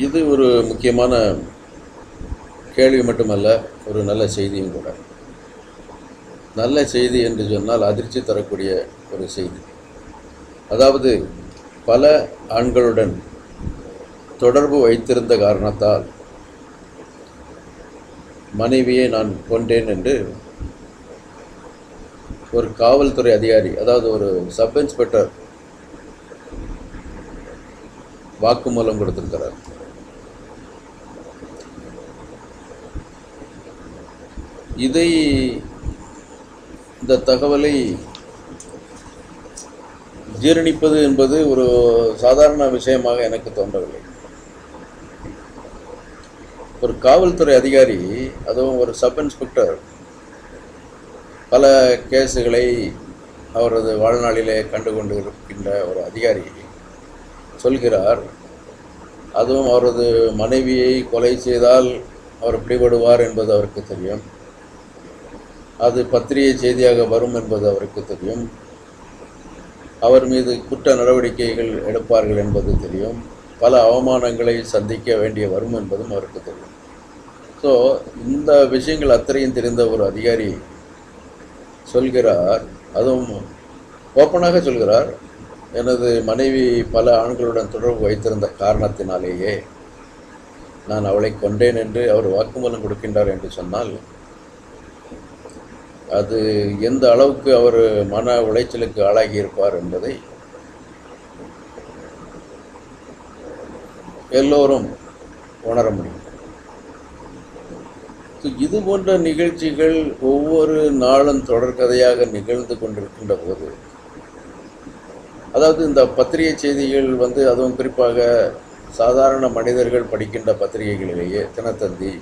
இது ஒரு முக்கியமான கேள்வி மட்டுமல்ல, ஒரு நல்ல செய்தியும் கூட. நல்ல செய்தி என்று சொன்னால் அதிர்ச்சி தரக்கூடிய ஒரு செய்தி. அதாவது பல ஆண்களுடன் தொடர்பு வைத்திருந்த காரணத்தால் மனைவியை நான் கொண்டேன் என்று ஒரு காவல்துறை அதிகாரி, அதாவது ஒரு சப் இன்ஸ்பெக்டர் வாக்குமூலம் கொடுத்திருக்கிறார். இந்த தகவலை ஜீரணிப்பது என்பது ஒரு சாதாரண விஷயமாக எனக்கு தோன்றவில்லை. ஒரு காவல்துறை அதிகாரி, அதுவும் ஒரு சப் இன்ஸ்பெக்டர், பல கேஸுகளை அவரது வாழ்நாளிலே கண்டுகொண்டு இருக்கின்ற ஒரு அதிகாரி சொல்கிறார், அதுவும் அவரது மனைவியை கொலை செய்தால் அவர் பிடிபடுவார் என்பது அவருக்கு தெரியும், அது பத்திரிகை செய்தியாக வரும் என்பது அவருக்கு தெரியும், அவர் மீது குற்ற நடவடிக்கைகள் எடுப்பார்கள் என்பது தெரியும், பல அவமானங்களை சந்திக்க வேண்டிய வரும் என்பதும் அவருக்கு தெரியும். ஸோ இந்த விஷயங்கள் அத்தனையும் தெரிந்த ஒரு அதிகாரி சொல்கிறார், அதுவும் ஓப்பனாக சொல்கிறார், எனது மனைவி பல ஆண்களுடன் தொடர்பு வைத்திருந்த காரணத்தினாலேயே நான் அவளை கொண்டேன் என்று அவர் வாக்குமூலம் கொடுக்கின்றார் என்று சொன்னால் அது எந்த அளவுக்கு அவர் மன உளைச்சலுக்கு ஆளாகி இருப்பார் என்பதை எல்லோரும் உணர முடியும். இது போன்ற நிகழ்ச்சிகள் ஒவ்வொரு நாளும் தொடர்கதையாக நிகழ்ந்து கொண்டிருக்கின்ற போது, அதாவது இந்த பத்திரிகை செய்திகள் அதுவும் குறிப்பாக சாதாரண மனிதர்கள் படிக்கின்ற பத்திரிகைகளிலேயே தினத்தந்தி,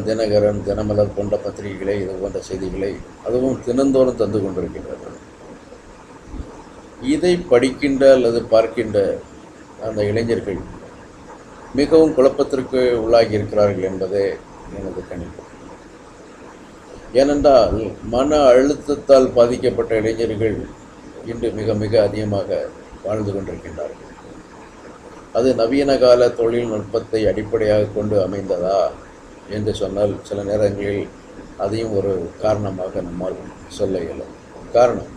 தினகரன், தினமலர் போன்ற பத்திரிகைகளை, இது போன்ற செய்திகளை அதுவும் தினந்தோறும் தந்து கொண்டிருக்கின்றனர். இதை படிக்கின்ற அல்லது பார்க்கின்ற அந்த இளைஞர்கள் மிகவும் குழப்பத்திற்கு உள்ளாகி இருக்கிறார்கள் என்பதே எனது கணிப்பு. ஏனென்றால் மன அழுத்தத்தால் பாதிக்கப்பட்ட இளைஞர்கள் இன்று மிக மிக அதிகமாக வாழ்ந்து கொண்டிருக்கின்றார்கள். அது நவீன கால தொழில்நுட்பத்தை அடிப்படையாக கொண்டு அமைந்ததா என்று சொன்னால் சில நேரங்களில் அதையும் ஒரு காரணமாக நம்மால் சொல்ல இயலும். காரணம்,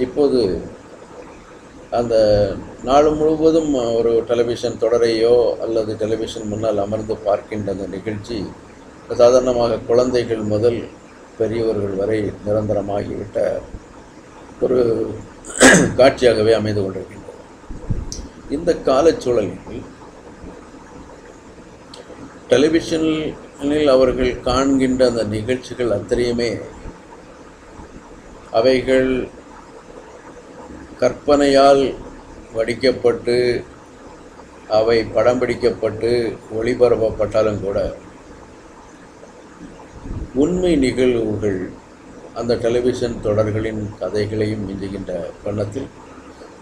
இப்போது அந்த நாள் முழுவதும் ஒரு டெலிவிஷன் தொடரையோ அல்லது டெலிவிஷன் முன்னால் அமர்ந்து பார்க்கின்ற அந்த நிகழ்ச்சி சாதாரணமாக குழந்தைகள் முதல் பெரியவர்கள் வரை நிரந்தரமாகிவிட்ட ஒரு காட்சியாகவே அமைந்து கொண்டிருக்கின்றது. இந்த காலச்சூழலில் டெலிவிஷனில் அவர்கள் காண்கின்ற அந்த நிகழ்ச்சிகள் அத்தனையுமே அவைகள் கற்பனையால் வடிக்கப்பட்டு அவை படம் பிடிக்கப்பட்டு ஒளிபரப்பப்பட்டாலும் கூட உண்மை நிகழ்வுகள் அந்த டெலிவிஷன் தொடர்களின் கதைகளையும் மிஞ்சுகின்ற வண்ணத்தில்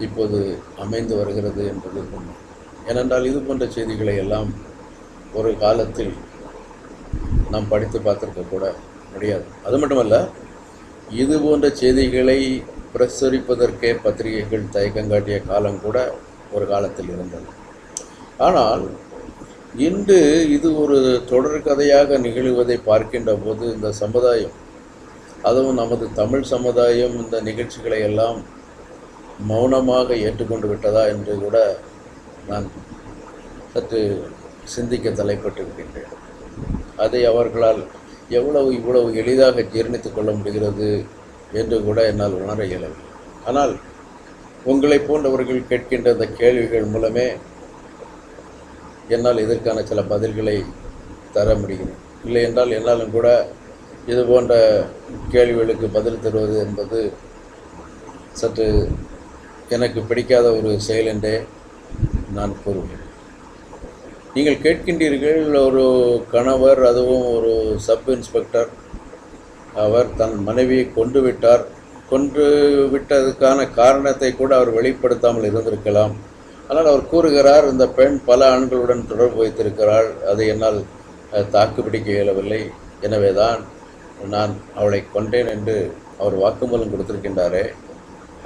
இப்போது அமைந்து வருகிறது என்பது உண்மை. ஏனென்றால் இது போன்ற செய்திகளை எல்லாம் ஒரு காலத்தில் நாம் படித்து பார்த்திருக்க கூட முடியாது. அது மட்டுமல்ல, இது போன்ற செய்திகளை பிரசுரிப்பதற்கே பத்திரிகைகள் தயக்கங்காட்டிய காலம் கூட ஒரு காலத்தில் இருந்தது. ஆனால் இன்று இது ஒரு தொடர் கதையாக நிகழ்வதை பார்க்கின்ற போது இந்த சமுதாயம், அதுவும் நமது தமிழ் சமுதாயம், இந்த நிகழ்ச்சிகளை எல்லாம் மௌனமாக ஏற்றுக்கொண்டு விட்டதா என்று கூட நான் சற்று சிந்திக்க தலைப்பட்டிருக்கின்றேன். அதை அவர்களால் இவ்வளவு எளிதாக ஜீரணித்துக் கொள்ள முடிகிறது என்று கூட என்னால் உணர இயலவில்லை. ஆனால் உங்களை போன்றவர்கள் கேட்கின்ற இந்த கேள்விகள் மூலமே என்னால் இதற்கான சில பதில்களை தர முடியும். இல்லை என்றால் என்னாலும் கூட இது போன்ற கேள்விகளுக்கு பதில் தருவது என்பது சற்று எனக்கு பிடிக்காத ஒரு செயல் என்றே நான் கூறுவேன். நீங்கள் கேட்கின்றீர்கள், ஒரு கணவர், அதுவும் ஒரு சப் இன்ஸ்பெக்டர், அவர் தன் மனைவியை கொன்று விட்டதுக்கான காரணத்தை கூட அவர் வெளிப்படுத்தாமல் இருந்திருக்கலாம். ஆனால் அவர் கூறுகிறார், இந்த பெண் பல ஆண்களுடன் தொடர்பு வைத்திருக்கிறாள், அதை என்னால் தாக்குப்பிடிக்க இயலவில்லை, எனவேதான் நான் அவளை கொண்டேன் என்று அவர் வாக்குமூலம் கொடுத்திருக்கின்றாரே.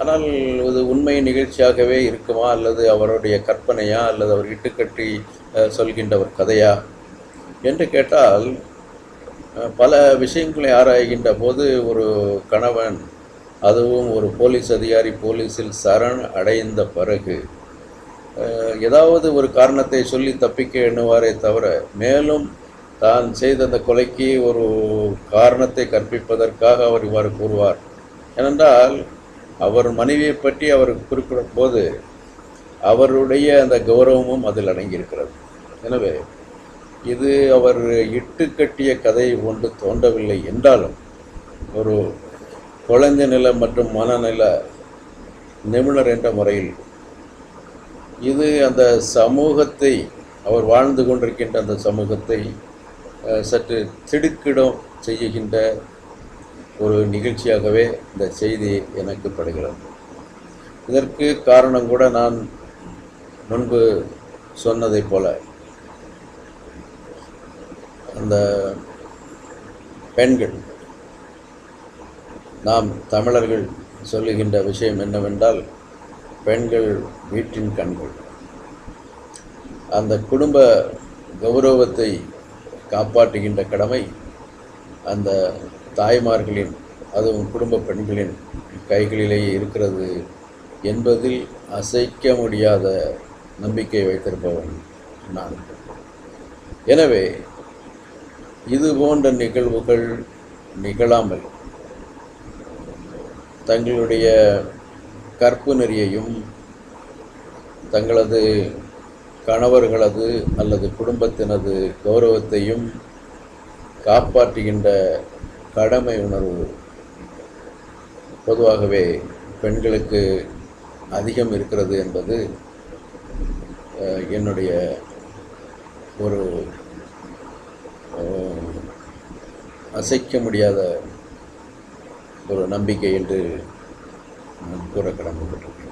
ஆனால் இது உண்மை நிகழ்ச்சியாகவே இருக்குமா, அல்லது அவருடைய கற்பனையா, அல்லது அவர் இட்டுக்கட்டி சொல்கின்ற ஒரு கதையா என்று கேட்டால், பல விஷயங்களை ஆராய்கின்ற போது ஒரு கணவன், அதுவும் ஒரு போலீஸ் அதிகாரி போலீஸில் சரண் அடைந்த பிறகு ஏதாவது ஒரு காரணத்தை சொல்லி தப்பிக்க எண்ணுவாரே தவிர, மேலும் தான் செய்த அந்த கொலைக்கு ஒரு காரணத்தை கற்பிப்பதற்காக அவர் இவ்வாறு கூறுவார். ஏனென்றால் அவர் மனைவியை பற்றி அவர் குறிப்பிடும் போது அவருடைய அந்த கௌரவமும் அதில் அடங்கியிருக்கிறது. எனவே இது அவர் இட்டுக்கட்டிய கதை ஒன்று தோன்றவில்லை என்றாலும், ஒரு குழந்தை நில மற்றும் மனநல நிபுணர் என்ற முறையில் இது அந்த சமூகத்தை, அவர் வாழ்ந்து கொண்டிருக்கின்ற அந்த சமூகத்தை சற்று திடுக்கிடம் செய்கின்ற ஒரு நிகழ்ச்சியாகவே இந்த செய்தி எனக்கு படுகிறது. இதற்கு காரணம் கூட நான் முன்பு சொன்னதைப் போல, அந்த பெண்கள், நாம் தமிழர்கள் சொல்லுகின்ற விஷயம் என்னவென்றால், பெண்கள் வீட்டின் கண்கள். அந்த குடும்ப கௌரவத்தை காப்பாற்றுகின்ற கடமை அந்த தாய்மார்களின், அதுவும் குடும்ப பெண்களின் கைகளிலேயே இருக்கிறது என்பதில் அசைக்க முடியாத நம்பிக்கை வைத்திருப்பவன் நான். எனவே இது போன்ற நிகழ்வுகள் நிகழாமல் தங்களுடைய கற்பு நெறியையும் தங்களது கணவர்களது அல்லது குடும்பத்தினது கௌரவத்தையும் காப்பாற்றுகின்ற கடமை உணர்வு பொதுவாகவே பெண்களுக்கு அதிகம் இருக்கிறது என்பது என்னுடைய ஒரு அசைக்க முடியாத ஒரு நம்பிக்கை என்று நான் கூற கடமைப்பட்டிருக்கேன்.